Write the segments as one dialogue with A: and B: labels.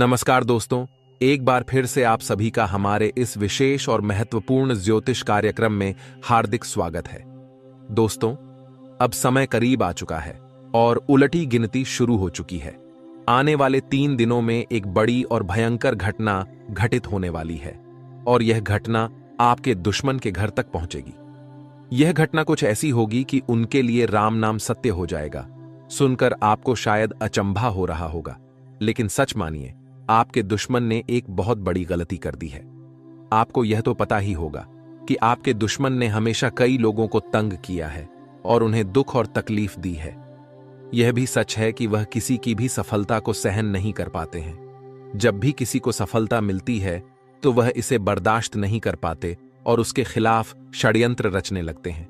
A: नमस्कार दोस्तों, एक बार फिर से आप सभी का हमारे इस विशेष और महत्वपूर्ण ज्योतिष कार्यक्रम में हार्दिक स्वागत है। दोस्तों, अब समय करीब आ चुका है और उलटी गिनती शुरू हो चुकी है। आने वाले 3 दिनों में एक बड़ी और भयंकर घटना घटित होने वाली है और यह घटना आपके दुश्मन के घर तक पहुंचेगी। यह घटना कुछ ऐसी होगी कि उनके लिए राम नाम सत्य हो जाएगा। सुनकर आपको शायद अचंभा हो रहा होगा, लेकिन सच मानिए, आपके दुश्मन ने एक बहुत बड़ी गलती कर दी है। आपको यह तो पता ही होगा कि आपके दुश्मन ने हमेशा कई लोगों को तंग किया है और उन्हें दुख और तकलीफ दी है। यह भी सच है कि वह किसी की भी सफलता को सहन नहीं कर पाते हैं। जब भी किसी को सफलता मिलती है तो वह इसे बर्दाश्त नहीं कर पाते और उसके खिलाफ षड्यंत्र रचने लगते हैं।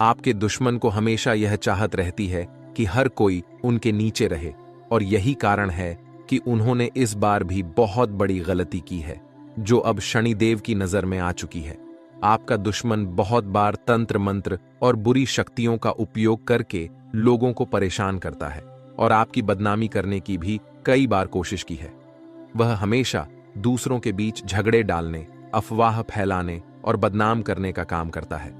A: आपके दुश्मन को हमेशा यह चाहत रहती है कि हर कोई उनके नीचे रहे, और यही कारण है कि उन्होंने इस बार भी बहुत बड़ी गलती की है, जो अब शनिदेव की नजर में आ चुकी है। आपका दुश्मन बहुत बार तंत्र मंत्र और बुरी शक्तियों का उपयोग करके लोगों को परेशान करता है और आपकी बदनामी करने की भी कई बार कोशिश की है। वह हमेशा दूसरों के बीच झगड़े डालने, अफवाह फैलाने और बदनाम करने का काम करता है,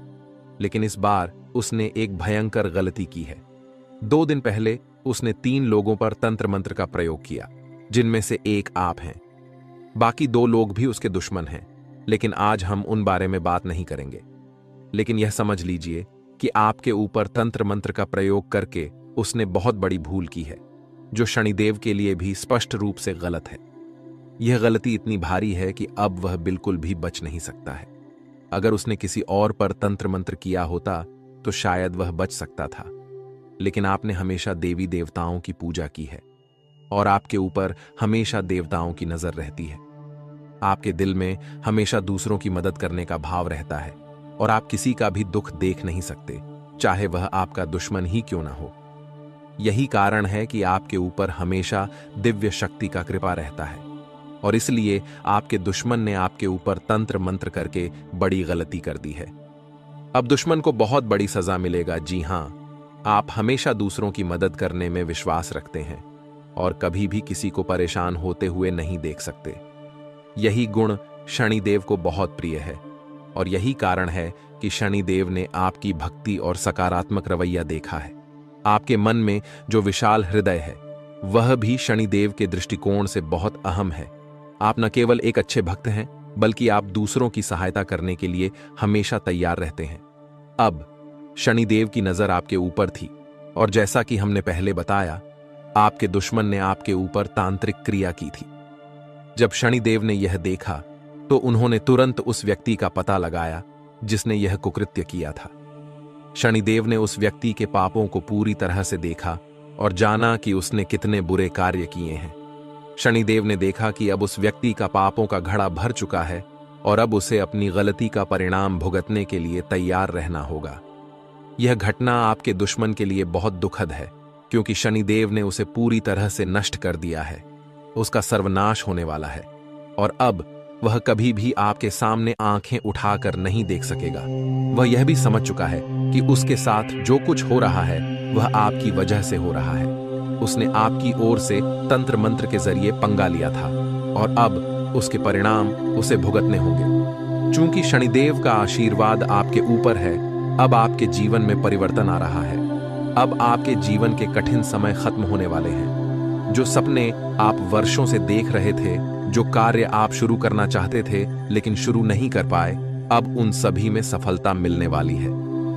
A: लेकिन इस बार उसने एक भयंकर गलती की है। 2 दिन पहले उसने 3 लोगों पर तंत्र मंत्र का प्रयोग किया, जिनमें से एक आप हैं। बाकी 2 लोग भी उसके दुश्मन हैं, लेकिन आज हम उन बारे में बात नहीं करेंगे। लेकिन यह समझ लीजिए कि आपके ऊपर तंत्र मंत्र का प्रयोग करके उसने बहुत बड़ी भूल की है, जो शनिदेव के लिए भी स्पष्ट रूप से गलत है। यह गलती इतनी भारी है कि अब वह बिल्कुल भी बच नहीं सकता है। अगर उसने किसी और पर तंत्र मंत्र किया होता तो शायद वह बच सकता था, लेकिन आपने हमेशा देवी देवताओं की पूजा की है और आपके ऊपर हमेशा देवताओं की नजर रहती है। आपके दिल में हमेशा दूसरों की मदद करने का भाव रहता है और आप किसी का भी दुख देख नहीं सकते, चाहे वह आपका दुश्मन ही क्यों ना हो। यही कारण है कि आपके ऊपर हमेशा दिव्य शक्ति का कृपा रहता है और इसलिए आपके दुश्मन ने आपके ऊपर तंत्र मंत्र करके बड़ी गलती कर दी है। अब दुश्मन को बहुत बड़ी सजा मिलेगा। जी हां, आप हमेशा दूसरों की मदद करने में विश्वास रखते हैं और कभी भी किसी को परेशान होते हुए नहीं देख सकते। यही गुण शनिदेव को बहुत प्रिय है और यही कारण है कि शनिदेव ने आपकी भक्ति और सकारात्मक रवैया देखा है। आपके मन में जो विशाल हृदय है वह भी शनिदेव के दृष्टिकोण से बहुत अहम है। आप न केवल एक अच्छे भक्त हैं, बल्कि आप दूसरों की सहायता करने के लिए हमेशा तैयार रहते हैं। अब शनिदेव की नजर आपके ऊपर थी और जैसा कि हमने पहले बताया, आपके दुश्मन ने आपके ऊपर तांत्रिक क्रिया की थी। जब शनिदेव ने यह देखा तो उन्होंने तुरंत उस व्यक्ति का पता लगाया जिसने यह कुकृत्य किया था। शनिदेव ने उस व्यक्ति के पापों को पूरी तरह से देखा और जाना कि उसने कितने बुरे कार्य किए हैं। शनिदेव ने देखा कि अब उस व्यक्ति का पापों का घड़ा भर चुका है और अब उसे अपनी गलती का परिणाम भुगतने के लिए तैयार रहना होगा। यह घटना आपके दुश्मन के लिए बहुत दुखद है, क्योंकि शनिदेव ने उसे पूरी तरह से नष्ट कर दिया है। उसका सर्वनाश होने वाला है और अब वह कभी भी आपके सामने आंखें उठाकर नहीं देख सकेगा। वह यह भी समझ चुका है कि उसके साथ जो कुछ हो रहा है वह आपकी वजह से हो रहा है। उसने आपकी ओर से तंत्र मंत्र के जरिए पंगा लिया था और अब उसके परिणाम उसे भुगतने होंगे। चूंकि शनिदेव का आशीर्वाद आपके ऊपर है, अब आपके जीवन में परिवर्तन आ रहा है। अब आपके जीवन के कठिन समय खत्म होने वाले हैं। जो सपने आप वर्षों से देख रहे थे, जो कार्य आप शुरू करना चाहते थे लेकिन शुरू नहीं कर पाए, अब उन सभी में सफलता मिलने वाली है।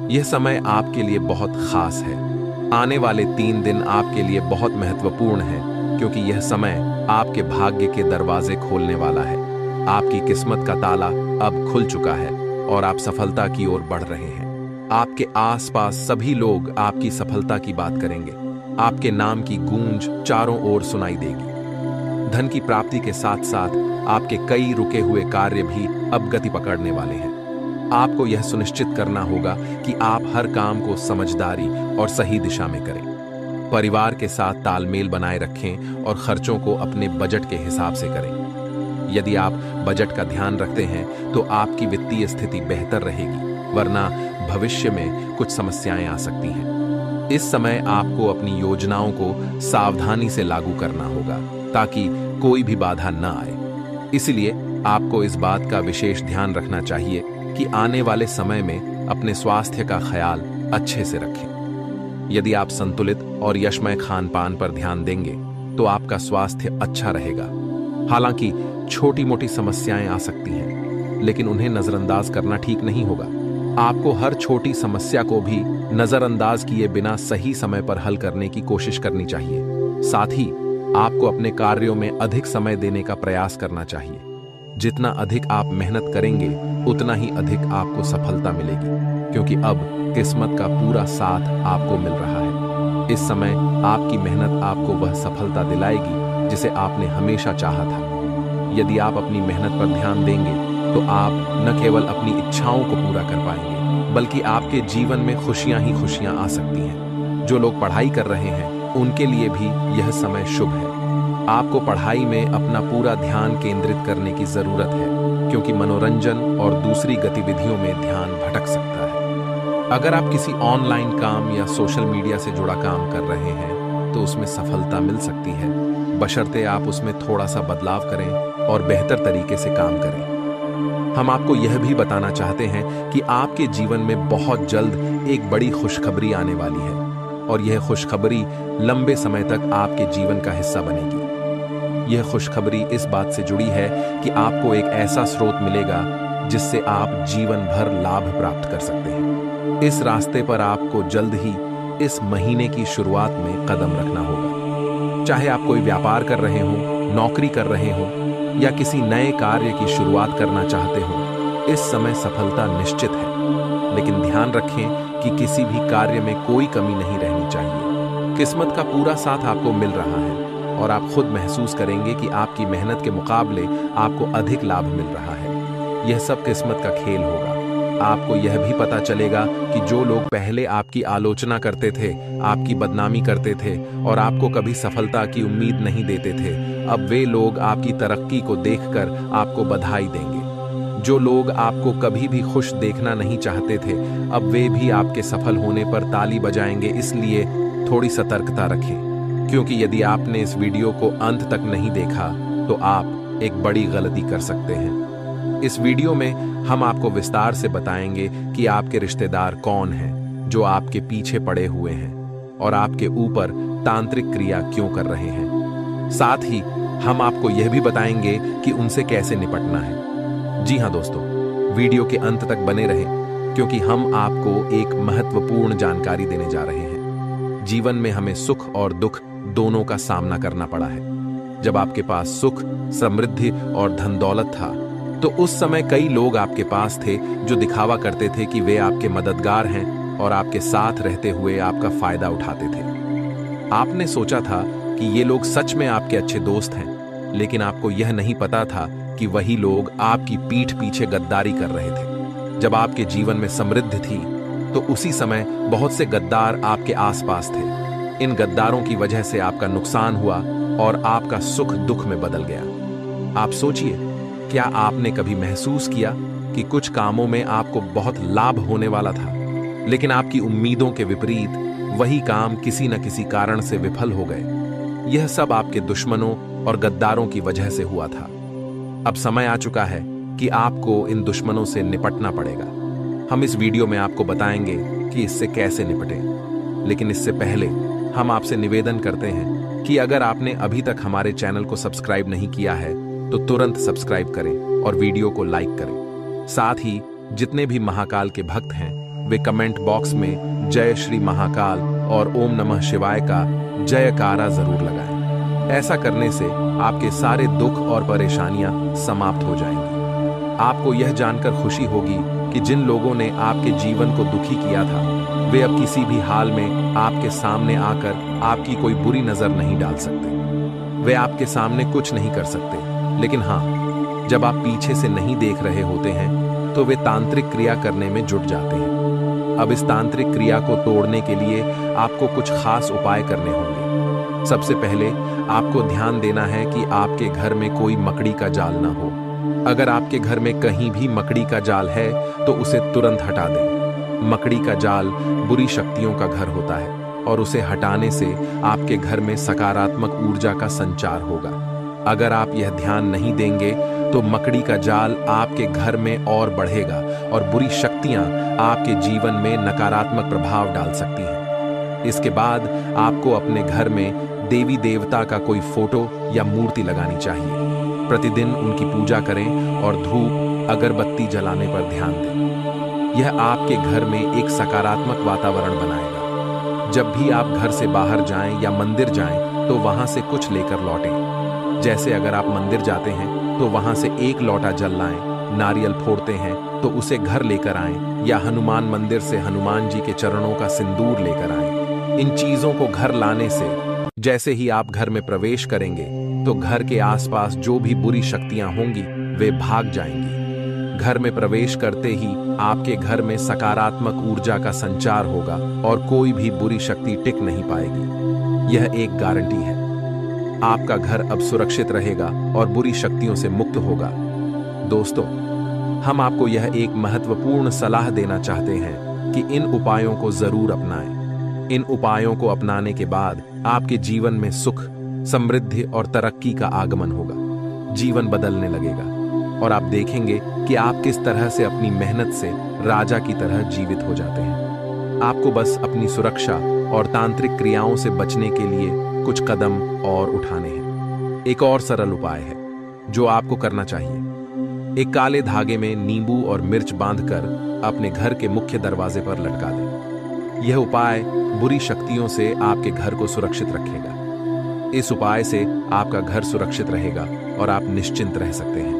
A: यह समय आपके लिए बहुत खास है। आने वाले 3 दिन आपके लिए बहुत महत्वपूर्ण है, क्योंकि यह समय आपके भाग्य के दरवाजे खोलने वाला है। आपकी किस्मत का ताला अब खुल चुका है और आप सफलता की ओर बढ़ रहे हैं। आपके आसपास सभी लोग आपकी सफलता की बात करेंगे। आपके नाम की गूंज चारों ओर सुनाई देगी। धन की प्राप्ति के साथ साथ आपके कई रुके हुए कार्य भी अब गति पकड़ने वाले हैं। आपको यह सुनिश्चित करना होगा कि आप हर काम को समझदारी और सही दिशा में करें। परिवार के साथ तालमेल बनाए रखें और खर्चों को अपने बजट के हिसाब से करें। यदि आप बजट का ध्यान रखते हैं तो आपकी वित्तीय स्थिति बेहतर रहेगी, वरना भविष्य में कुछ समस्याएं आ सकती हैं। इस समय आपको अपनी योजनाओं को सावधानी से लागू करना होगा ताकि कोई भी बाधा न आए। इसलिए आपको इस बात का विशेष ध्यान रखना चाहिए कि आने वाले समय में अपने स्वास्थ्य का ख्याल अच्छे से रखें। यदि आप संतुलित और यशमय खान पान पर ध्यान देंगे तो आपका स्वास्थ्य अच्छा रहेगा। हालांकि छोटी मोटी समस्याएं आ सकती हैं, लेकिन उन्हें नजरअंदाज करना ठीक नहीं होगा। आपको हर छोटी समस्या को भी नजरअंदाज किए बिना सही समय पर हल करने की कोशिश करनी चाहिए। साथ ही आपको अपने कार्यों में अधिक समय देने का प्रयास करना चाहिए। जितना अधिक आप मेहनत करेंगे उतना ही अधिक आपको सफलता मिलेगी, क्योंकि अब किस्मत का पूरा साथ आपको मिल रहा है। इस समय आपकी मेहनत आपको वह सफलता दिलाएगी जिसे आपने हमेशा चाहा था। यदि आप अपनी मेहनत पर ध्यान देंगे तो आप न केवल अपनी इच्छाओं को पूरा कर पाएंगे, बल्कि आपके जीवन में खुशियां ही खुशियां आ सकती हैं। जो लोग पढ़ाई कर रहे हैं उनके लिए भी यह समय शुभ है। आपको पढ़ाई में अपना पूरा ध्यान केंद्रित करने की जरूरत है, क्योंकि मनोरंजन और दूसरी गतिविधियों में ध्यान भटक सकता है। अगर आप किसी ऑनलाइन काम या सोशल मीडिया से जुड़ा काम कर रहे हैं तो उसमें सफलता मिल सकती है, बशर्ते आप उसमें थोड़ा सा बदलाव करें और बेहतर तरीके से काम करें। हम आपको यह भी बताना चाहते हैं कि आपके जीवन में बहुत जल्द एक बड़ी खुशखबरी आने वाली है, और यह खुशखबरी लंबे समय तक आपके जीवन का हिस्सा बनेगी। यह खुशखबरी इस बात से जुड़ी है कि आपको एक ऐसा स्रोत मिलेगा जिससे आप जीवन भर लाभ प्राप्त कर सकते हैं। इस रास्ते पर आपको जल्द ही इस महीने की शुरुआत में कदम रखना होगा। चाहे आप कोई व्यापार कर रहे हो, नौकरी कर रहे हो या किसी नए कार्य की शुरुआत करना चाहते हो, इस समय सफलता निश्चित है। लेकिन ध्यान रखें कि किसी भी कार्य में कोई कमी नहीं रहनी चाहिए। किस्मत का पूरा साथ आपको मिल रहा है और आप खुद महसूस करेंगे कि आपकी मेहनत के मुकाबले आपको अधिक लाभ मिल रहा है। यह सब किस्मत का खेल होगा। आपको यह भी पता चलेगा कि जो लोग पहले आपकी आलोचना करते थे, आपकी बदनामी करते थे और आपको कभी सफलता की उम्मीद नहीं देते थे, अब वे लोग आपकी तरक्की को देखकर आपको बधाई देंगे। जो लोग आपको कभी भी खुश देखना नहीं चाहते थे, अब वे भी आपके सफल होने पर ताली बजाएंगे। इसलिए थोड़ी सतर्कता रखें, क्योंकि यदि आपने इस वीडियो को अंत तक नहीं देखा तो आप एक बड़ी गलती कर सकते हैं। इस वीडियो में हम आपको विस्तार से बताएंगे कि आपके रिश्तेदार कौन हैं जो आपके पीछे पड़े हुए हैं और आपके ऊपर तांत्रिक क्रिया क्यों कर रहे हैं। साथ ही हम आपको यह भी बताएंगे कि उनसे कैसे निपटना है। जी हाँ दोस्तों, वीडियो के अंत तक बने रहें, क्योंकि हम आपको एक महत्वपूर्ण जानकारी देने जा रहे हैं। जीवन में हमें सुख और दुख दोनों का सामना करना पड़ा है। जब आपके पास सुख, समृद्धि और धन दौलत था तो उस समय कई लोग आपके पास थे जो दिखावा करते थे कि वे आपके मददगार हैं और आपके साथ रहते हुए आपका फायदा उठाते थे। आपने सोचा था कि ये लोग सच में आपके अच्छे दोस्त हैं, लेकिन आपको यह नहीं पता था कि वही लोग आपकी पीठ पीछे गद्दारी कर रहे थे। जब आपके जीवन में समृद्धि थी तो उसी समय बहुत से गद्दार आपके आसपास थे। इन गद्दारों की वजह से आपका नुकसान हुआ और आपका सुख दुख में बदल गया। आप सोचिए, क्या आपने कभी महसूस किया कि कुछ कामों में आपको बहुत लाभ होने वाला था, लेकिन आपकी उम्मीदों के विपरीत वही काम किसी न किसी कारण से विफल हो गए? यह सब आपके दुश्मनों और गद्दारों की वजह से हुआ था। अब समय आ चुका है कि आपको इन दुश्मनों से निपटना पड़ेगा। हम इस वीडियो में आपको बताएंगे कि इससे कैसे निपटें। लेकिन इससे पहले हम आपसे निवेदन करते हैं कि अगर आपने अभी तक हमारे चैनल को सब्सक्राइब नहीं किया है तो तुरंत सब्सक्राइब करें और वीडियो को लाइक करें। साथ ही जितने भी महाकाल के भक्त हैं वे कमेंट बॉक्स में जय श्री महाकाल और ओम नमः शिवाय का जयकारा जरूर लगाएं। ऐसा करने से आपके सारे दुख और परेशानियां समाप्त हो जाएंगी। आपको यह जानकर खुशी होगी कि जिन लोगों ने आपके जीवन को दुखी किया था वे अब किसी भी हाल में आपके सामने आकर आपकी कोई बुरी नजर नहीं डाल सकते। वे आपके सामने कुछ नहीं कर सकते, लेकिन हाँ, जब आप पीछे से नहीं देख रहे होते हैं तो वे तांत्रिक क्रिया करने में जुट जाते हैं। अब इस तांत्रिक क्रिया को तोड़ने के लिए आपको कुछ खास उपाय करने होंगे। सबसे पहले आपको ध्यान देना है कि आपके घर में कोई मकड़ी का जाल ना हो। अगर आपके घर में कहीं भी मकड़ी का जाल है तो उसे तुरंत हटा दें। मकड़ी का जाल बुरी शक्तियों का घर होता है और उसे हटाने से आपके घर में सकारात्मक ऊर्जा का संचार होगा। अगर आप यह ध्यान नहीं देंगे तो मकड़ी का जाल आपके घर में और बढ़ेगा और बुरी शक्तियां आपके जीवन में नकारात्मक प्रभाव डाल सकती हैं। इसके बाद आपको अपने घर में देवी देवता का कोई फोटो या मूर्ति लगानी चाहिए। प्रतिदिन उनकी पूजा करें और धूप अगरबत्ती जलाने पर ध्यान दें। यह आपके घर में एक सकारात्मक वातावरण बनाएगा। जब भी आप घर से बाहर जाएं या मंदिर जाएं तो वहां से कुछ लेकर लौटें। जैसे अगर आप मंदिर जाते हैं तो वहां से एक लोटा जल लाएं, नारियल फोड़ते हैं तो उसे घर लेकर आएं, या हनुमान मंदिर से हनुमान जी के चरणों का सिंदूर लेकर आएं। इन चीजों को घर लाने से जैसे ही आप घर में प्रवेश करेंगे तो घर के आसपास जो भी बुरी शक्तियां होंगी वे भाग जाएंगी। घर में प्रवेश करते ही आपके घर में सकारात्मक ऊर्जा का संचार होगा और कोई भी बुरी शक्ति टिक नहीं पाएगी। यह एक गारंटी है। आपका घर अब सुरक्षित रहेगा और बुरी शक्तियों से मुक्त होगा। दोस्तों, हम आपको यह एक महत्वपूर्ण सलाह देना चाहते हैं कि इन उपायों को जरूर अपनाएं। इन उपायों को अपनाने के बाद आपके जीवन में सुख, समृद्धि और तरक्की का आगमन होगा। जीवन बदलने लगेगा और आप देखेंगे कि आप किस तरह से अपनी मेहनत से राजा की तरह जीवित हो जाते हैं। आपको बस अपनी सुरक्षा और तांत्रिक क्रियाओं से बचने के लिए कुछ कदम और उठाने हैं। एक और सरल उपाय है जो आपको करना चाहिए। एक काले धागे में नींबू और मिर्च बांधकर अपने घर के मुख्य दरवाजे पर लटका दें। यह उपाय बुरी शक्तियों से आपके घर को सुरक्षित रखेगा। इस उपाय से आपका घर सुरक्षित रहेगा और आप निश्चिंत रह सकते हैं।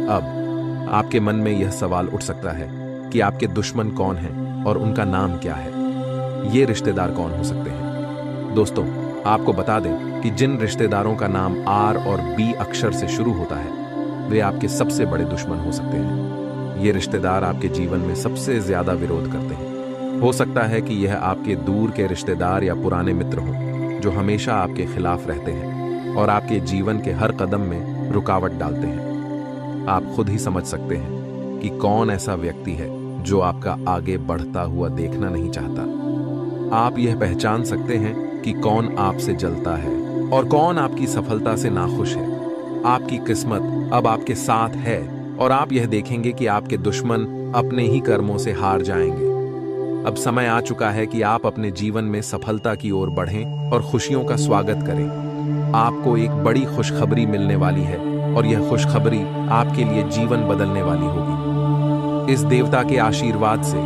A: अब आपके मन में यह सवाल उठ सकता है कि आपके दुश्मन कौन हैं और उनका नाम क्या है। ये रिश्तेदार कौन हो सकते हैं? दोस्तों, आपको बता दें कि जिन रिश्तेदारों का नाम आर और बी अक्षर से शुरू होता है वे आपके सबसे बड़े दुश्मन हो सकते हैं। ये रिश्तेदार आपके जीवन में सबसे ज्यादा विरोध करते हैं। हो सकता है कि यह आपके दूर के रिश्तेदार या पुराने मित्र हों जो हमेशा आपके खिलाफ रहते हैं और आपके जीवन के हर कदम में रुकावट डालते हैं। आप खुद ही समझ सकते हैं कि कौन ऐसा व्यक्ति है जो आपका आगे बढ़ता हुआ देखना नहीं चाहता। आप यह पहचान सकते हैं कि कौन आपसे जलता है और कौन आपकी सफलता से नाखुश है। आपकी किस्मत अब आपके साथ है और आप यह देखेंगे कि आपके दुश्मन अपने ही कर्मों से हार जाएंगे। अब समय आ चुका है कि आप अपने जीवन में सफलता की ओर बढ़ें और खुशियों का स्वागत करें। आपको एक बड़ी खुशखबरी मिलने वाली है और यह खुशखबरी आपके लिए जीवन बदलने वाली होगी। इस देवता के आशीर्वाद से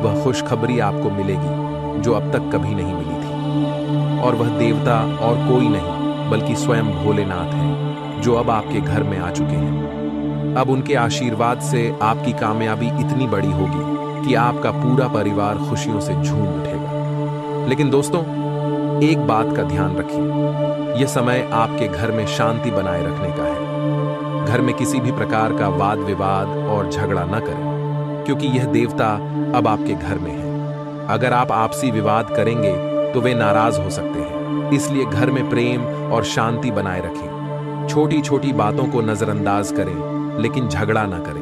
A: वह खुशखबरी आपको मिलेगी जो अब तक कभी नहीं मिली थी। और वह देवता और कोई नहीं बल्कि स्वयं भोलेनाथ हैं जो अब आपके घर में आ चुके हैं। अब उनके आशीर्वाद से आपकी कामयाबी इतनी बड़ी होगी कि आपका पूरा परिवार खुशियों से झूम उठेगा। लेकिन दोस्तों, एक बात का ध्यान रखिए, यह समय आपके घर में शांति बनाए रखने का है। घर में किसी भी प्रकार का वाद विवाद और झगड़ा न करें, क्योंकि यह देवता अब आपके घर में है। अगर आप आपसी विवाद करेंगे तो वे नाराज हो सकते हैं। इसलिए घर में प्रेम और शांति बनाए रखें। छोटी छोटी बातों को नजरअंदाज करें, लेकिन झगड़ा ना करें।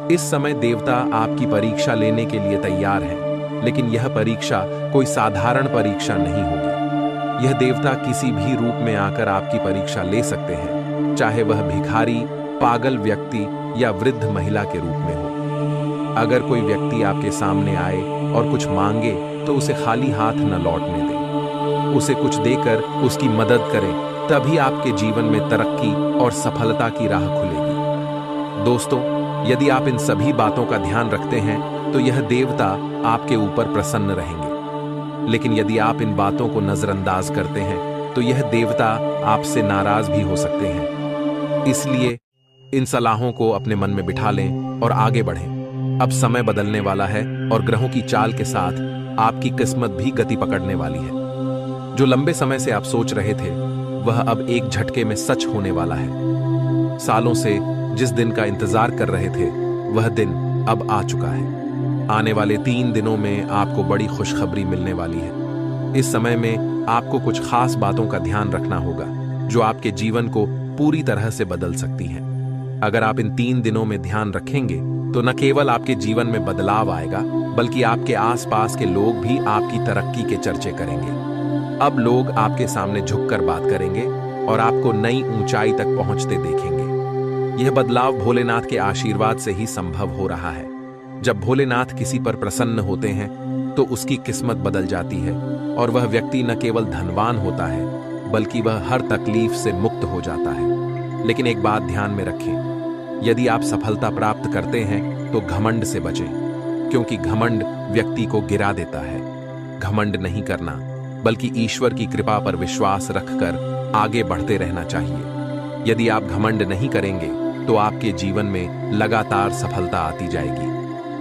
A: इस समय देवता आपकी परीक्षा लेने के लिए तैयार हैं, लेकिन यह परीक्षा कोई साधारण परीक्षा नहीं होगी। यह देवता किसी भी रूप में आकर आपकी परीक्षा ले सकते हैं, चाहे वह भिखारी, पागल व्यक्ति या वृद्ध महिला के रूप में हो। अगर कोई व्यक्ति आपके सामने आए और कुछ मांगे तो उसे खाली हाथ न लौटने दें। उसे कुछ देकर उसकी मदद करें, तभी आपके जीवन में तरक्की और सफलता की राह खुलेगी। दोस्तों, यदि आप इन सभी बातों का ध्यान रखते हैं तो यह देवता आपके ऊपर प्रसन्न रहेंगे। लेकिन यदि आप इन बातों को नजरअंदाज करते हैं तो यह देवता आपसे नाराज भी हो सकते हैं। इसलिए इन सलाहों को अपने मन में बिठा लें और आगे बढ़ें। अब समय बदलने वाला है और ग्रहों की चाल के साथ आपकी किस्मत भी गति पकड़ने वाली है। जो लंबे समय से आप सोच रहे थे वह अब एक झटके में सच होने वाला है। सालों से जिस दिन का इंतजार कर रहे थे वह दिन अब आ चुका है। आने वाले 3 दिनों में आपको बड़ी खुशखबरी मिलने वाली है। इस समय में आपको कुछ खास बातों का ध्यान रखना होगा जो आपके जीवन को पूरी तरह से बदल सकती हैं। अगर आप इन 3 दिनों में ध्यान रखेंगे तो न केवल आपके जीवन में बदलाव आएगा, बल्कि आपके आसपास के लोग भी आपकी तरक्की के चर्चे करेंगे। अब लोग आपके सामने झुककर बात करेंगे और आपको नई ऊंचाई तक पहुंचते देखेंगे। यह बदलाव भोलेनाथ के आशीर्वाद से ही संभव हो रहा है। जब भोलेनाथ किसी पर प्रसन्न होते हैं तो उसकी किस्मत बदल जाती है और वह व्यक्ति न केवल धनवान होता है बल्कि वह हर तकलीफ से मुक्त हो जाता है। लेकिन एक बात ध्यान में रखें, यदि आप सफलता प्राप्त करते हैं तो घमंड से बचें, क्योंकि घमंड व्यक्ति को गिरा देता है। घमंड नहीं करना बल्कि ईश्वर की कृपा पर विश्वास रखकर आगे बढ़ते रहना चाहिए। यदि आप घमंड नहीं करेंगे तो आपके जीवन में लगातार सफलता आती जाएगी।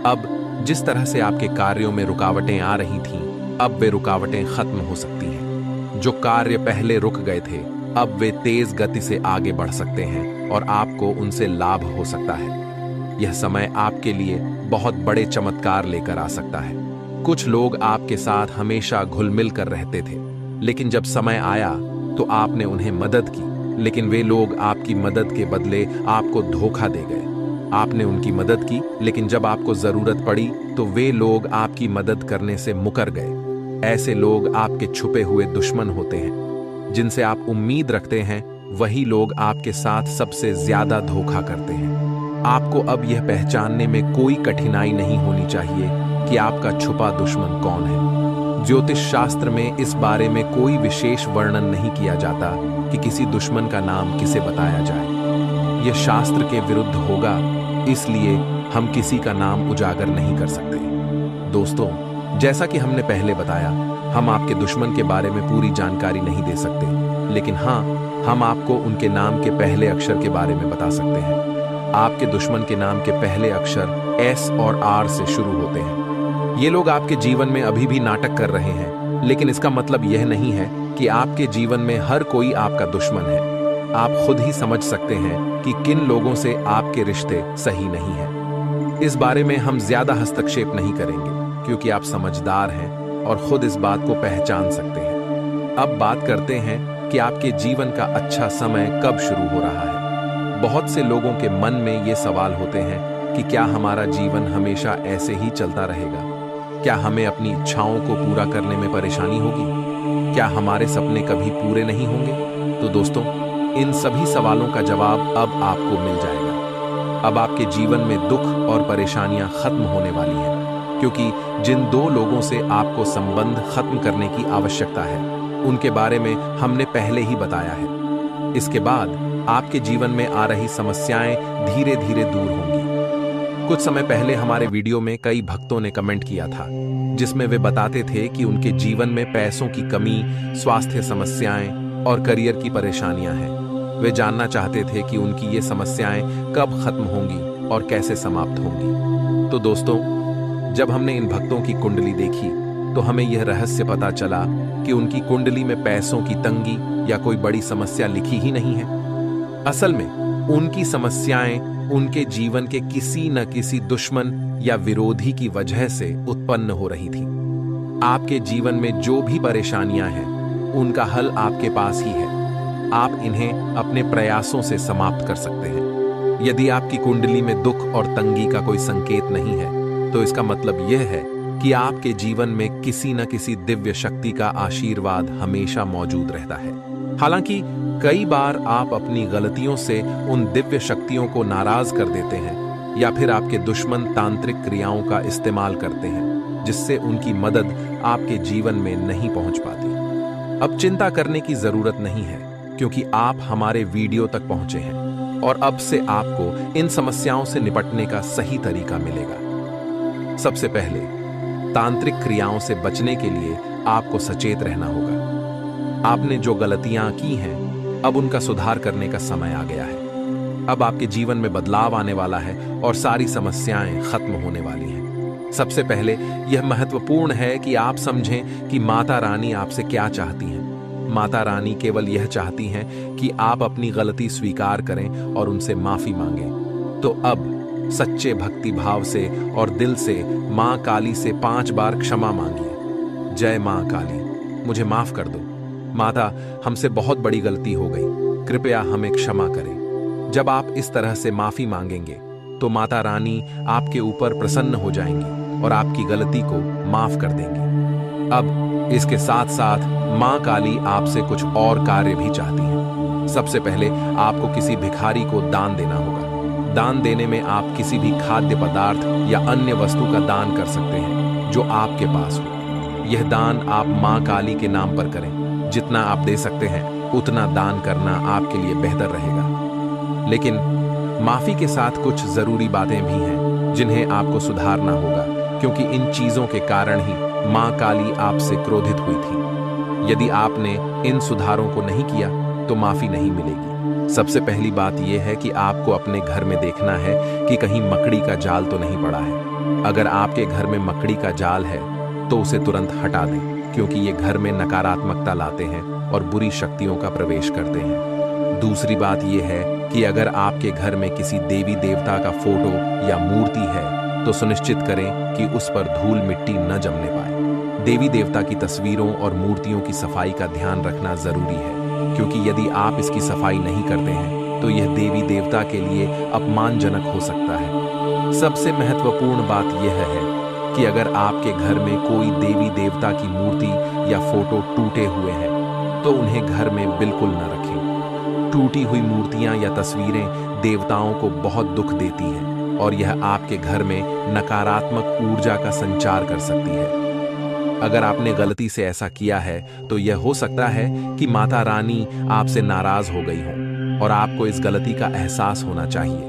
A: अब जिस तरह से आपके कार्यों में रुकावटें आ रही थीं, अब वे रुकावटें खत्म हो सकती हैं। जो कार्य पहले रुक गए थे, अब वे तेज गति से आगे बढ़ सकते हैं और आपको उनसे लाभ हो सकता है। यह समय आपके लिए बहुत बड़े चमत्कार लेकर आ सकता है। कुछ लोग आपके साथ हमेशा घुल-मिल कर रहते थे, लेकिन जब समय आया तो आपने उन्हें मदद की, लेकिन वे लोग आपकी मदद के बदले आपको धोखा दे गए। आपने उनकी मदद की, लेकिन जब आपको जरूरत पड़ी तो वे लोग आपकी मदद करने से मुकर गए। ऐसे लोग आपके छुपे हुए दुश्मन होते हैं। जिनसे आप उम्मीद रखते हैं वही लोग आपके साथ सबसे ज्यादा धोखा करते हैं। आपको अब यह पहचानने में कोई कठिनाई नहीं होनी चाहिए कि आपका छुपा दुश्मन कौन है। ज्योतिष शास्त्र में इस बारे में कोई विशेष वर्णन नहीं किया जाता कि किसी दुश्मन का नाम किसे बताया जाए। यह शास्त्र के विरुद्ध होगा, इसलिए हम किसी का नाम उजागर नहीं कर सकते। दोस्तों, जैसा कि हमने पहले बताया, हम आपके दुश्मन के बारे में पूरी जानकारी नहीं दे सकते, लेकिन हाँ, हम आपको उनके नाम के पहले अक्षर के बारे में बता सकते हैं। आपके दुश्मन के नाम के पहले अक्षर S और R से शुरू होते हैं। ये लोग आपके जीवन में अभी भी नाटक कर रहे हैं, लेकिन इसका मतलब यह नहीं है कि आपके जीवन में हर कोई आपका दुश्मन है। आप खुद ही समझ सकते हैं कि किन लोगों से आपके रिश्ते सही नहीं हैं। इस बारे में हम ज्यादा हस्तक्षेप नहीं करेंगे, क्योंकि आप समझदार हैं और खुद इस बात को पहचान सकते हैं। अब बात करते हैं कि आपके जीवन का अच्छा समय कब शुरू हो रहा है। बहुत से लोगों के मन में ये सवाल होते हैं कि क्या हमारा जीवन हमेशा ऐसे ही चलता रहेगा? क्या हमें अपनी इच्छाओं को पूरा करने में परेशानी होगी? क्या हमारे सपने कभी पूरे नहीं होंगे? तो दोस्तों, इन सभी सवालों का जवाब अब आपको मिल जाएगा। अब आपके जीवन में दुख और परेशानियां खत्म होने वाली हैं, क्योंकि जिन दो लोगों से आपको संबंध खत्म करने की आवश्यकता है, उनके बारे में हमने पहले ही बताया है। इसके बाद आपके जीवन में आ रही समस्याएं धीरे धीरे दूर होंगी। कुछ समय पहले हमारे वीडियो में कई भक्तों ने कमेंट किया था, जिसमें वे बताते थे कि उनके जीवन में पैसों की कमी, स्वास्थ्य समस्याएं और करियर की परेशानियां हैं। वे जानना चाहते थे कि उनकी ये समस्याएं कब खत्म होंगी और कैसे समाप्त होंगी। तो दोस्तों, जब हमने इन भक्तों की कुंडली देखी तो हमें यह रहस्य पता चला कि उनकी कुंडली में पैसों की तंगी या कोई बड़ी समस्या लिखी ही नहीं है। असल में उनकी समस्याएं उनके जीवन के किसी न किसी दुश्मन या विरोधी की वजह से उत्पन्न हो रही थी। आपके जीवन में जो भी परेशानियां हैं, उनका हल आपके पास ही है। आप इन्हें अपने प्रयासों से समाप्त कर सकते हैं। यदि आपकी कुंडली में दुख और तंगी का कोई संकेत नहीं है, तो इसका मतलब यह है कि आपके जीवन में किसी न किसी दिव्य शक्ति का आशीर्वाद हमेशा मौजूद रहता है। हालांकि कई बार आप अपनी गलतियों से उन दिव्य शक्तियों को नाराज कर देते हैं, या फिर आपके दुश्मन तांत्रिक क्रियाओं का इस्तेमाल करते हैं, जिससे उनकी मदद आपके जीवन में नहीं पहुंच पाती। अब चिंता करने की जरूरत नहीं है, क्योंकि आप हमारे वीडियो तक पहुंचे हैं और अब से आपको इन समस्याओं से निपटने का सही तरीका मिलेगा। सबसे पहले, तांत्रिक क्रियाओं से बचने के लिए आपको सचेत रहना होगा। आपने जो गलतियां की हैं, अब उनका सुधार करने का समय आ गया है। अब आपके जीवन में बदलाव आने वाला है और सारी समस्याएं खत्म होने वाली हैं। सबसे पहले यह महत्वपूर्ण है कि आप समझें कि माता रानी आपसे क्या चाहती हैं। माता रानी केवल यह चाहती हैं कि आप अपनी गलती स्वीकार करें और उनसे माफी मांगें। तो अब सच्चे भक्ति भाव से और दिल से मां काली से 5 बार क्षमा मांगिए। जय मां काली, मुझे माफ कर दो। माता, हमसे बहुत बड़ी गलती हो गई, कृपया हमें क्षमा करें। जब आप इस तरह से माफी मांगेंगे तो माता रानी आपके ऊपर प्रसन्न हो जाएंगी और आपकी गलती को माफ कर देंगी। अब इसके साथ साथ मां काली आपसे कुछ और कार्य भी चाहती हैं। सबसे पहले आपको किसी भिखारी को दान देना होगा। दान देने में आप किसी भी खाद्य पदार्थ या अन्य वस्तु का दान कर सकते हैं जो आपके पास हो। यह दान आप मां काली के नाम पर करें। जितना आप दे सकते हैं उतना दान करना आपके लिए बेहतर रहेगा। लेकिन माफी के साथ कुछ जरूरी बातें भी हैं जिन्हें आपको सुधारना होगा, क्योंकि इन चीजों के कारण ही मां काली आपसे क्रोधित हुई थी। यदि आपने इन सुधारों को नहीं किया तो माफी नहीं मिलेगी। सबसे पहली बात यह है कि आपको अपने घर में देखना है कि कहीं मकड़ी का जाल तो नहीं पड़ा है। अगर आपके घर में मकड़ी का जाल है तो उसे तुरंत हटा दें, क्योंकि ये घर में नकारात्मकता लाते हैं और बुरी शक्तियों का प्रवेश करते हैं। दूसरी बात यह है कि अगर आपके घर में किसी देवी देवता का फोटो या मूर्ति है तो सुनिश्चित करें कि उस पर धूल मिट्टी न जमने पाए। देवी देवता की तस्वीरों और मूर्तियों की सफाई का ध्यान रखना जरूरी है, क्योंकि यदि आप इसकी सफाई नहीं करते हैं तो यह देवी देवता के लिए अपमानजनक हो सकता है। सबसे महत्वपूर्ण बात यह है कि अगर आपके घर में कोई देवी देवता की मूर्ति या फोटो टूटे हुए हैं तो उन्हें घर में बिल्कुल न रखें। टूटी हुई मूर्तियां या तस्वीरें देवताओं को बहुत दुख देती हैं और यह आपके घर में नकारात्मक ऊर्जा का संचार कर सकती है। अगर आपने गलती से ऐसा किया है तो यह हो सकता है कि माता रानी आपसे नाराज हो गई हो और आपको इस गलती का एहसास होना चाहिए।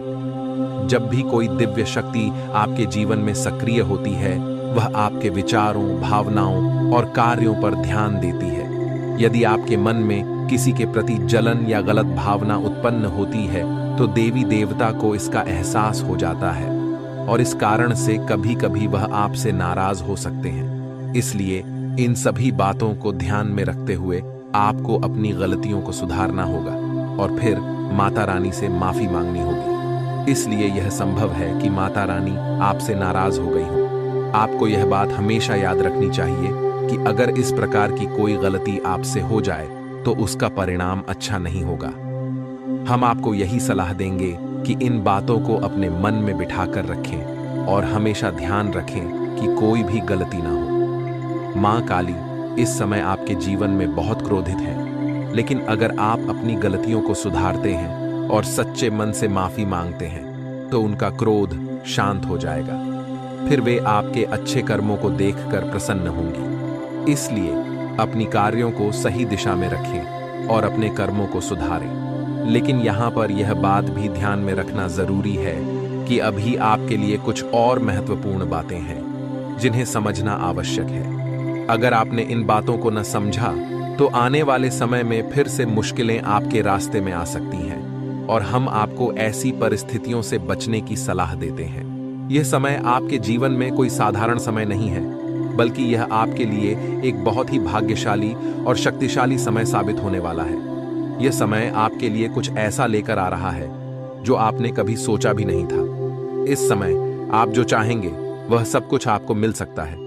A: जब भी कोई दिव्य शक्ति आपके जीवन में सक्रिय होती है, वह आपके विचारों, भावनाओं और कार्यों पर ध्यान देती है। यदि आपके मन में किसी के प्रति जलन या गलत भावना उत्पन्न होती है तो देवी देवता को इसका एहसास हो जाता है और इस कारण से कभी-कभी वह आपसे नाराज हो सकते हैं। इसलिए इन सभी बातों को ध्यान में रखते हुए आपको अपनी गलतियों को सुधारना होगा और फिर माता रानी से माफी मांगनी होगी। इसलिए यह संभव है कि माता रानी आपसे नाराज हो गई हो। आपको यह बात हमेशा याद रखनी चाहिए कि अगर इस प्रकार की कोई गलती आपसे हो जाए तो उसका परिणाम अच्छा नहीं होगा। हम आपको यही सलाह देंगे कि इन बातों को अपने मन में बिठाकर रखें और हमेशा ध्यान रखें कि कोई भी गलती ना हो। मां काली इस समय आपके जीवन में बहुत क्रोधित है, लेकिन अगर आप अपनी गलतियों को सुधारते हैं और सच्चे मन से माफी मांगते हैं तो उनका क्रोध शांत हो जाएगा। फिर वे आपके अच्छे कर्मों को देखकर प्रसन्न होंगी। इसलिए अपनी कार्यों को सही दिशा में रखें और अपने कर्मों को सुधारें। लेकिन यहाँ पर यह बात भी ध्यान में रखना जरूरी है कि अभी आपके लिए कुछ और महत्वपूर्ण बातें हैं जिन्हें समझना आवश्यक है। अगर आपने इन बातों को न समझा तो आने वाले समय में फिर से मुश्किलें आपके रास्ते में आ सकती हैं और हम आपको ऐसी परिस्थितियों से बचने की सलाह देते हैं। यह समय आपके जीवन में कोई साधारण समय नहीं है, बल्कि यह आपके लिए एक बहुत ही भाग्यशाली और शक्तिशाली समय साबित होने वाला है। यह समय आपके लिए कुछ ऐसा लेकर आ रहा है जो आपने कभी सोचा भी नहीं था। इस समय आप जो चाहेंगे वह सब कुछ आपको मिल सकता है।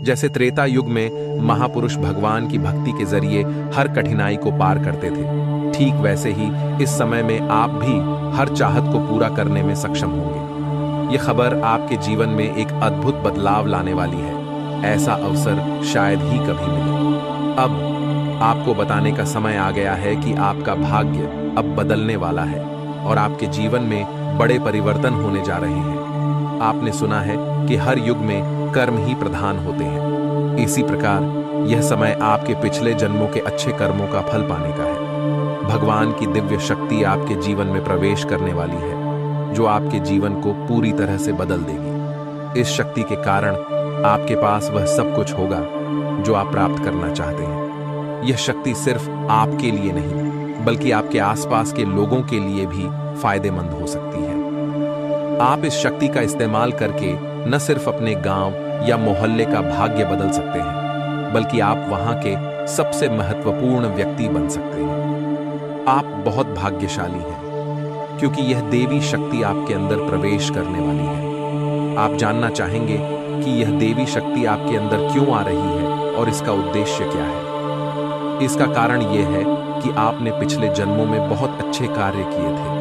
A: जैसे त्रेता युग में महापुरुष भगवान की भक्ति के जरिए हर कठिनाई को पार करते थे, ठीक वैसे ही इस समय में आप भी हर चाहत को पूरा करने में सक्षम होंगे। यह खबर आपके जीवन में एक अद्भुत बदलाव लाने वाली है। ऐसा अवसर शायद ही कभी मिले। अब आपको बताने का समय आ गया है कि आपका भाग्य अब बदलने वाला है और आपके जीवन में बड़े परिवर्तन होने जा रहे हैं। आपने सुना है कि हर युग में कर्म ही प्रधान होते हैं। इसी प्रकार यह समय आपके पिछले जन्मों के अच्छे कर्मों का फल पाने का है। भगवान की दिव्य शक्ति आपके जीवन में प्रवेश करने वाली है, जो आपके जीवन को पूरी तरह से बदल देगी। इस शक्ति के कारण आपके पास वह सब कुछ होगा जो आप प्राप्त करना चाहते हैं। यह शक्ति सिर्फ आपके लिए नहीं, बल्कि आपके आसपास के लोगों के लिए भी फायदेमंद हो सकती है। आप इस शक्ति का इस्तेमाल करके न सिर्फ अपने गांव या मोहल्ले का भाग्य बदल सकते हैं, बल्कि आप वहां के सबसे महत्वपूर्ण व्यक्ति बन सकते हैं। आप बहुत भाग्यशाली हैं, क्योंकि यह देवी शक्ति आपके अंदर प्रवेश करने वाली है। आप जानना चाहेंगे कि यह देवी शक्ति आपके अंदर क्यों आ रही है और इसका उद्देश्य क्या है। इसका कारण यह है कि आपने पिछले जन्मों में बहुत अच्छे कार्य किए थे।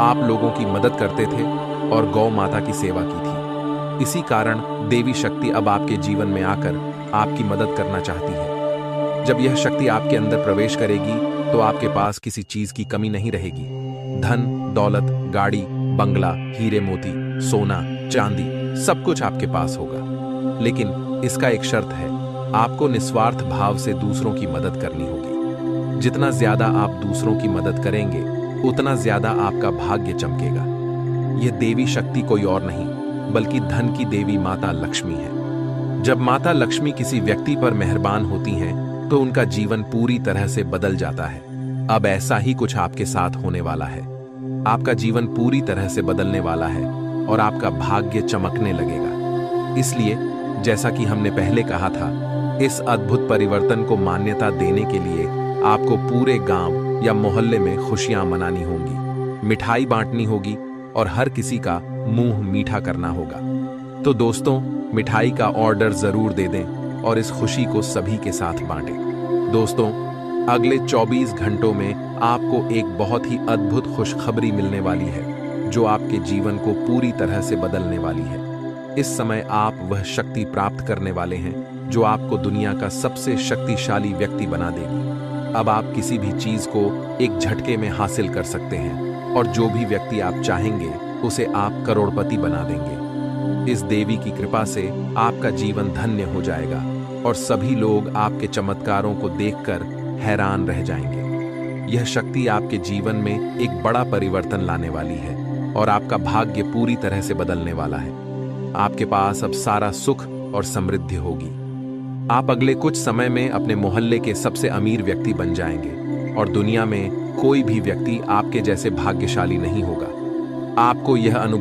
A: आप लोगों की मदद करते थे और गौ माता की सेवा की थी। इसी कारण देवी शक्ति अब आपके जीवन में आकर आपकी मदद करना चाहती है। जब यह शक्ति आपके अंदर प्रवेश करेगी तो आपके पास किसी चीज की कमी नहीं रहेगी। धन, दौलत, गाड़ी, बंगला, हीरे मोती, सोना, चांदी, सब कुछ आपके पास होगा। लेकिन इसका एक शर्त है, आपको निस्वार्थ भाव से दूसरों की मदद करनी होगी। जितना ज्यादा आप दूसरों की मदद करेंगे, उतना ज्यादा आपका भाग्य चमकेगा। यह देवी शक्ति कोई और नहीं, बल्कि धन की देवी माता लक्ष्मी है। जब माता लक्ष्मी किसी व्यक्ति पर मेहरबान होती हैं, तो उनका जीवन पूरी तरह से बदल जाता है। अब ऐसा ही कुछ आपके साथ होने वाला है। आपका जीवन पूरी तरह से बदलने वाला है और आपका भाग्य चमकने लगेगा। इसलिए, जैसा कि हमने पहले कहा था, इस अद्भुत परिवर्तन को मान्यता देने के लिए आपको पूरे गांव या मोहल्ले में खुशियां मनानी होंगी, मिठाई बांटनी होगी और हर किसी का मुंह मीठा करना होगा। तो दोस्तों, मिठाई का ऑर्डर जरूर दे दें और इस खुशी को सभी के साथ बांटें। दोस्तों, अगले 24 घंटों में आपको एक बहुत ही अद्भुत खुशखबरी मिलने वाली है, जो आपके जीवन को पूरी तरह से बदलने वाली है। इस समय आप वह शक्ति प्राप्त करने वाले हैं, जो आपको दुनिया का सबसे शक्तिशाली व्यक्ति बना देगी। अब आप किसी भी चीज को एक झटके में हासिल कर सकते हैं और जो भी व्यक्ति आप चाहेंगे, उसे आप करोड़पति बना देंगे। इस देवी की कृपा से आपका जीवन धन्य हो जाएगा और सभी लोग आपके चमत्कारों को देखकर हैरान रह जाएंगे। यह शक्ति आपके जीवन में एक बड़ा परिवर्तन लाने वाली है और आपका भाग्य पूरी तरह से बदलने वाला है। आपके पास अब सारा सुख और समृद्धि होगी। आप अगले कुछ समय में अपने मोहल्ले के सबसे अमीर व्यक्ति बन जाएंगे और दुनिया में कोई भी व्यक्ति आपके जैसे भाग्यशाली नहीं होगा। आपको यह अनुभव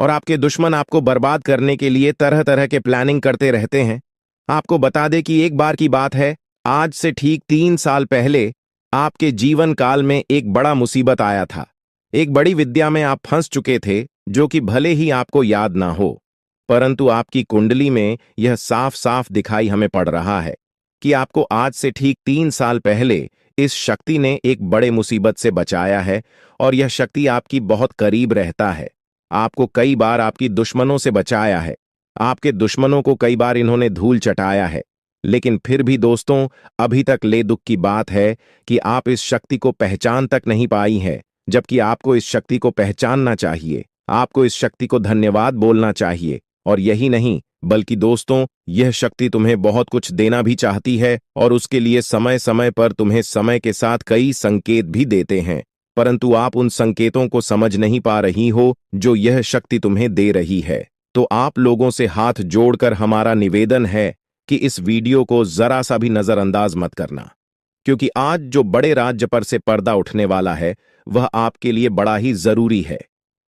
B: और आपके दुश्मन आपको बर्बाद करने के लिए तरह तरह के प्लानिंग करते रहते हैं। आपको बता दें कि एक बार की बात है, आज से ठीक 3 साल पहले आपके जीवन काल में एक बड़ा मुसीबत आया था। एक बड़ी विद्या में आप फंस चुके थे, जो कि भले ही आपको याद ना हो, परंतु आपकी कुंडली में यह साफ साफ दिखाई हमें पड़ रहा है कि आपको आज से ठीक 3 साल पहले इस शक्ति ने एक बड़े मुसीबत से बचाया है। और यह शक्ति आपकी बहुत करीब रहता है। आपको कई बार आपकी दुश्मनों से बचाया है। आपके दुश्मनों को कई बार इन्होंने धूल चटाया है। लेकिन फिर भी दोस्तों, अभी तक ले दुख की बात है कि आप इस शक्ति को पहचान तक नहीं पाई है, जबकि आपको इस शक्ति को पहचानना चाहिए। आपको इस शक्ति को धन्यवाद बोलना चाहिए। और यही नहीं, बल्कि दोस्तों, यह शक्ति तुम्हें बहुत कुछ देना भी चाहती है और उसके लिए समय समय पर तुम्हें समय के साथ कई संकेत भी देते हैं। परंतु आप उन संकेतों को समझ नहीं पा रही हो जो यह शक्ति तुम्हें दे रही है। तो आप लोगों से हाथ जोड़कर हमारा निवेदन है कि इस वीडियो को जरा सा भी नजरअंदाज मत करना, क्योंकि आज जो बड़े राज्य पर से पर्दा उठने वाला है वह आपके लिए बड़ा ही जरूरी है।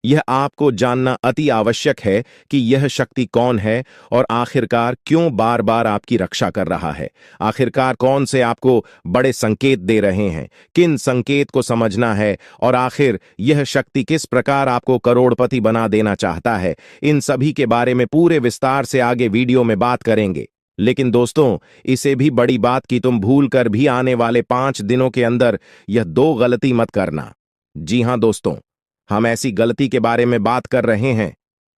B: यह आपको जानना अति आवश्यक है कि यह शक्ति कौन है और आखिरकार क्यों बार बार आपकी रक्षा कर रहा है। आखिरकार कौन से आपको बड़े संकेत दे रहे हैं, किन संकेत को समझना है, और आखिर यह शक्ति किस प्रकार आपको करोड़पति बना देना चाहता है। इन सभी के बारे में पूरे विस्तार से आगे वीडियो में बात करेंगे। लेकिन दोस्तों, इसे भी बड़ी बात कि तुम भूल कर भी आने वाले 5 दिनों के अंदर यह 2 गलती मत करना। जी हां दोस्तों, हम ऐसी गलती के बारे में बात कर रहे हैं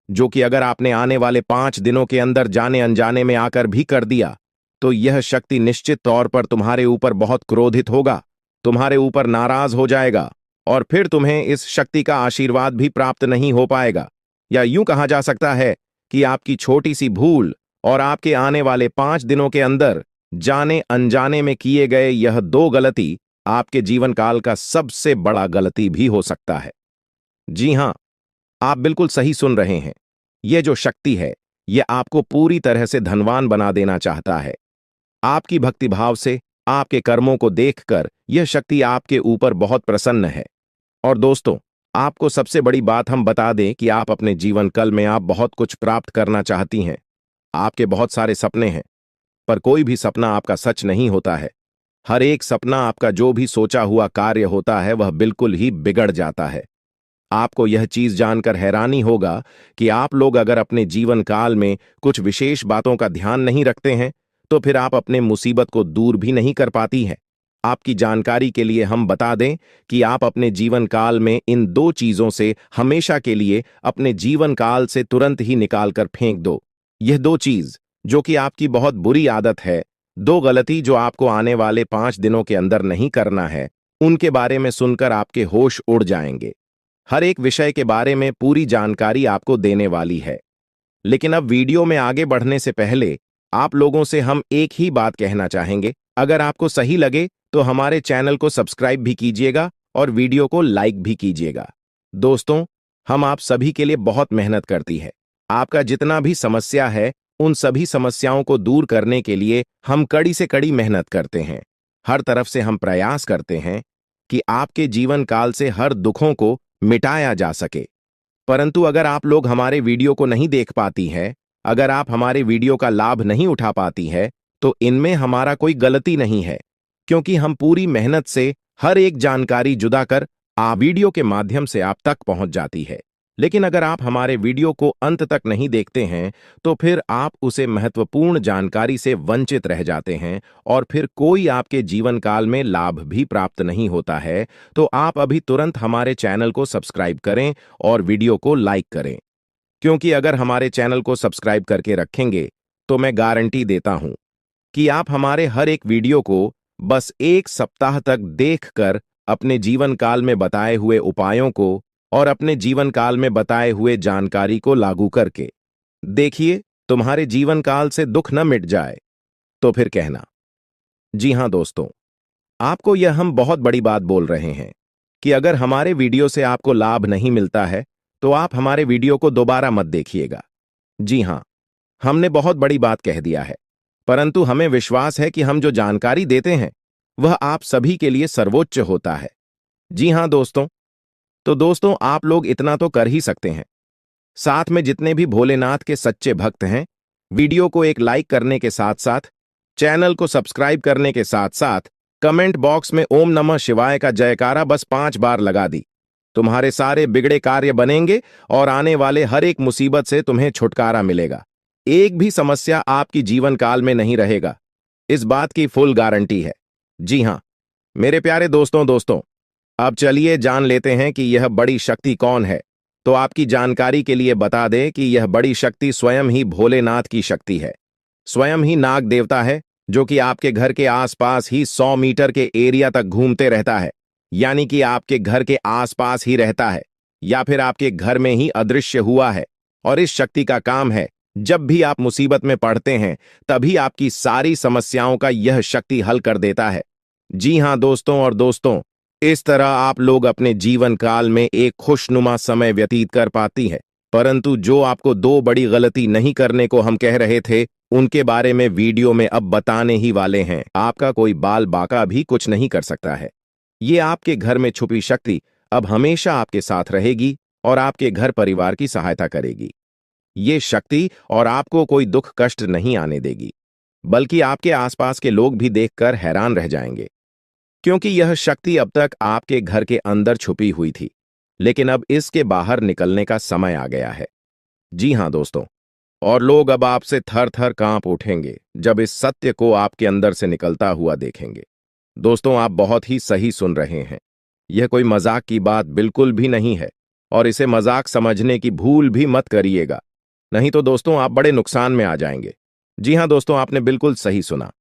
B: जो कि अगर आपने आने वाले 5 दिनों के अंदर जाने अनजाने में आकर भी कर दिया, तो यह शक्ति निश्चित तौर पर तुम्हारे ऊपर बहुत क्रोधित होगा, तुम्हारे ऊपर नाराज हो जाएगा, और फिर तुम्हें इस शक्ति का आशीर्वाद भी प्राप्त नहीं हो पाएगा। या यूं कहा जा सकता है कि आपकी छोटी सी भूल और आपके आने वाले 5 दिनों के अंदर जाने अनजाने में किए गए यह 2 गलती आपके जीवन काल का सबसे बड़ा गलती भी हो सकता है। जी हां, आप बिल्कुल सही सुन रहे हैं। यह जो शक्ति है, यह आपको पूरी तरह से धनवान बना देना चाहता है। आपकी भक्तिभाव से, आपके कर्मों को देखकर यह शक्ति आपके ऊपर बहुत प्रसन्न है। और दोस्तों, आपको सबसे बड़ी बात हम बता दें कि आप अपने जीवन काल में आप बहुत कुछ प्राप्त करना चाहती हैं। आपके बहुत सारे सपने हैं, पर कोई भी सपना आपका सच नहीं होता है। हर एक सपना, आपका जो भी सोचा हुआ कार्य होता है, वह बिल्कुल ही बिगड़ जाता है। आपको यह चीज जानकर हैरानी होगा कि आप लोग अगर अपने जीवन काल में कुछ विशेष बातों का ध्यान नहीं रखते हैं, तो फिर आप अपने मुसीबत को दूर भी नहीं कर पाती हैं। आपकी जानकारी के लिए हम बता दें कि आप अपने जीवन काल में इन 2 चीजों से हमेशा के लिए अपने जीवन काल से तुरंत ही निकाल कर फेंक दो। यह 2 चीज जो कि आपकी बहुत बुरी आदत है, 2 गलती जो आपको आने वाले 5 दिनों के अंदर नहीं करना है, उनके बारे में सुनकर आपके होश उड़ जाएंगे। हर एक विषय के बारे में पूरी जानकारी आपको देने वाली है। लेकिन अब वीडियो में आगे बढ़ने से पहले आप लोगों से हम एक ही बात कहना चाहेंगे। अगर आपको सही लगे तो हमारे चैनल को सब्सक्राइब भी कीजिएगा और वीडियो को लाइक भी कीजिएगा। दोस्तों, हम आप सभी के लिए बहुत मेहनत करती है। आपका जितना भी समस्या है, उन सभी समस्याओं को दूर करने के लिए हम कड़ी से कड़ी मेहनत करते हैं। हर तरफ से हम प्रयास करते हैं कि आपके जीवन काल से हर दुखों को मिटाया जा सके। परंतु अगर आप लोग हमारे वीडियो को नहीं देख पाती हैं, अगर आप हमारे वीडियो का लाभ नहीं उठा पाती है, तो इनमें हमारा कोई गलती नहीं है, क्योंकि हम पूरी मेहनत से हर एक जानकारी जुदा कर वीडियो के माध्यम से आप तक पहुंच जाती है। लेकिन अगर आप हमारे वीडियो को अंत तक नहीं देखते हैं, तो फिर आप उसे महत्वपूर्ण जानकारी से वंचित रह जाते हैं और फिर कोई आपके जीवन काल में लाभ भी प्राप्त नहीं होता है। तो आप अभी तुरंत हमारे चैनल को सब्सक्राइब करें और वीडियो को लाइक करें, क्योंकि अगर हमारे चैनल को सब्सक्राइब करके रखेंगे तो मैं गारंटी देता हूं कि आप हमारे हर एक वीडियो को बस 1 सप्ताह तक देखकर अपने जीवन काल में बताए हुए उपायों को और अपने जीवन काल में बताए हुए जानकारी को लागू करके देखिए, तुम्हारे जीवन काल से दुख न मिट जाए तो फिर कहना। जी हां दोस्तों, आपको यह हम बहुत बड़ी बात बोल रहे हैं कि अगर हमारे वीडियो से आपको लाभ नहीं मिलता है, तो आप हमारे वीडियो को दोबारा मत देखिएगा। जी हां, हमने बहुत बड़ी बात कह दिया है, परंतु हमें विश्वास है कि हम जो जानकारी देते हैं वह आप सभी के लिए सर्वोच्च होता है। जी हां दोस्तों, तो दोस्तों, आप लोग इतना तो कर ही सकते हैं साथ में जितने भी भोलेनाथ के सच्चे भक्त हैं, वीडियो को एक लाइक करने के साथ साथ चैनल को सब्सक्राइब करने के साथ साथ कमेंट बॉक्स में ओम नमः शिवाय का जयकारा बस 5 बार लगा दी। तुम्हारे सारे बिगड़े कार्य बनेंगे और आने वाले हर एक मुसीबत से तुम्हें छुटकारा मिलेगा। एक भी समस्या आपकी जीवन काल में नहीं रहेगा, इस बात की फुल गारंटी है। जी हां मेरे प्यारे दोस्तों, अब चलिए जान लेते हैं कि यह बड़ी शक्ति कौन है। तो आपकी जानकारी के लिए बता दें कि यह बड़ी शक्ति स्वयं ही भोलेनाथ की शक्ति है। स्वयं ही नाग देवता है, जो कि आपके घर के आसपास ही 100 मीटर के एरिया तक घूमते रहता है, यानी कि आपके घर के आसपास ही रहता है या फिर आपके घर में ही अदृश्य हुआ है। और इस शक्ति का काम है, जब भी आप मुसीबत में पड़ते हैं तभी आपकी सारी समस्याओं का यह शक्ति हल कर देता है। जी हां दोस्तों, इस तरह आप लोग अपने जीवन काल में एक खुशनुमा समय व्यतीत कर पाती है। परंतु जो आपको 2 बड़ी गलती नहीं करने को हम कह रहे थे, उनके बारे में वीडियो में अब बताने ही वाले हैं। आपका कोई बाल बाका भी कुछ नहीं कर सकता है। ये आपके घर में छुपी शक्ति अब हमेशा आपके साथ रहेगी और आपके घर परिवार की सहायता करेगी। ये शक्ति और आपको कोई दुख कष्ट नहीं आने देगी, बल्कि आपके आसपास के लोग भी देखकर हैरान रह जाएंगे, क्योंकि यह शक्ति अब तक आपके घर के अंदर छुपी हुई थी, लेकिन अब इसके बाहर निकलने का समय आ गया है। जी हां दोस्तों, और लोग अब आपसे थर थर कांप उठेंगे जब इस सत्य को आपके अंदर से निकलता हुआ देखेंगे। दोस्तों, आप बहुत ही सही सुन रहे हैं। यह कोई मजाक की बात बिल्कुल भी नहीं है और इसे मजाक समझने की भूल भी मत करिएगा, नहीं तो दोस्तों आप बड़े नुकसान में आ जाएंगे। जी हां दोस्तों, आपने बिल्कुल सही सुना।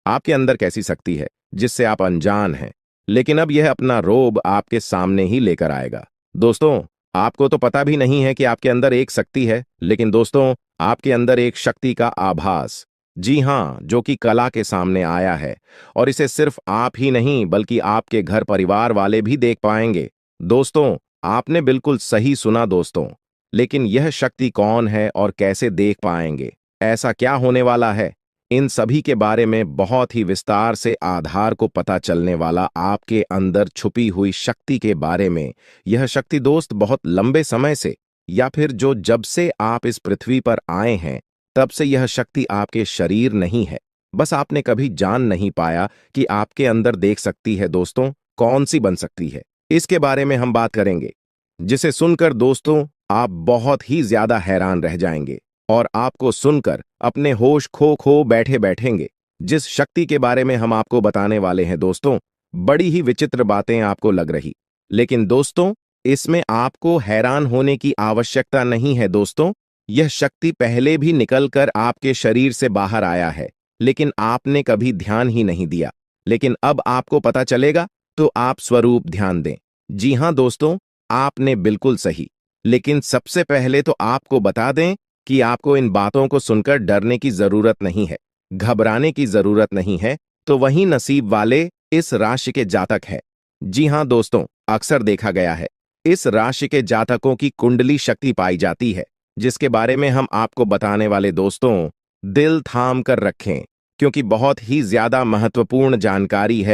B: आपके अंदर कैसी शक्ति है जिससे आप अनजान हैं, लेकिन अब यह अपना रोब आपके सामने ही लेकर आएगा। दोस्तों, आपको तो पता भी नहीं है कि आपके अंदर एक शक्ति है, लेकिन दोस्तों आपके अंदर एक शक्ति का आभास, जी हां, जो कि कला के सामने आया है और इसे सिर्फ आप ही नहीं बल्कि आपके घर परिवार वाले भी देख पाएंगे। दोस्तों, आपने बिल्कुल सही सुना दोस्तों, लेकिन यह शक्ति कौन है और कैसे देख पाएंगे, ऐसा क्या होने वाला है, इन सभी के बारे में बहुत ही विस्तार से आधार को पता चलने वाला आपके अंदर छुपी हुई शक्ति के बारे में। यह शक्ति दोस्त बहुत लंबे समय से या फिर जब से आप इस पृथ्वी पर आए हैं तब से यह शक्ति आपके शरीर नहीं है, बस आपने कभी जान नहीं पाया कि आपके अंदर देख सकती है। दोस्तों, कौन सी बन सकती है, इसके बारे में हम बात करेंगे, जिसे सुनकर दोस्तों आप बहुत ही ज्यादा हैरान रह जाएंगे और आपको सुनकर अपने होश खो बैठे बैठेंगे। जिस शक्ति के बारे में हम आपको बताने वाले हैं दोस्तों, बड़ी ही विचित्र बातें आपको लग रही, लेकिन दोस्तों इसमें आपको हैरान होने की आवश्यकता नहीं है। दोस्तों, यह शक्ति पहले भी निकलकर आपके शरीर से बाहर आया है, लेकिन आपने कभी ध्यान ही नहीं दिया। लेकिन अब आपको पता चलेगा, तो आप स्वरूप ध्यान दें। जी हां दोस्तों, आपने बिल्कुल सही। लेकिन सबसे पहले तो आपको बता दें कि आपको इन बातों को सुनकर डरने की जरूरत नहीं है, घबराने की जरूरत नहीं है। तो वही नसीब वाले इस राशि के जातक है। जी हां दोस्तों, अक्सर देखा गया है इस राशि के जातकों की कुंडली शक्ति पाई जाती है, जिसके बारे में हम आपको बताने वाले दोस्तों दिल थाम कर रखें, क्योंकि बहुत ही ज्यादा महत्वपूर्ण जानकारी है।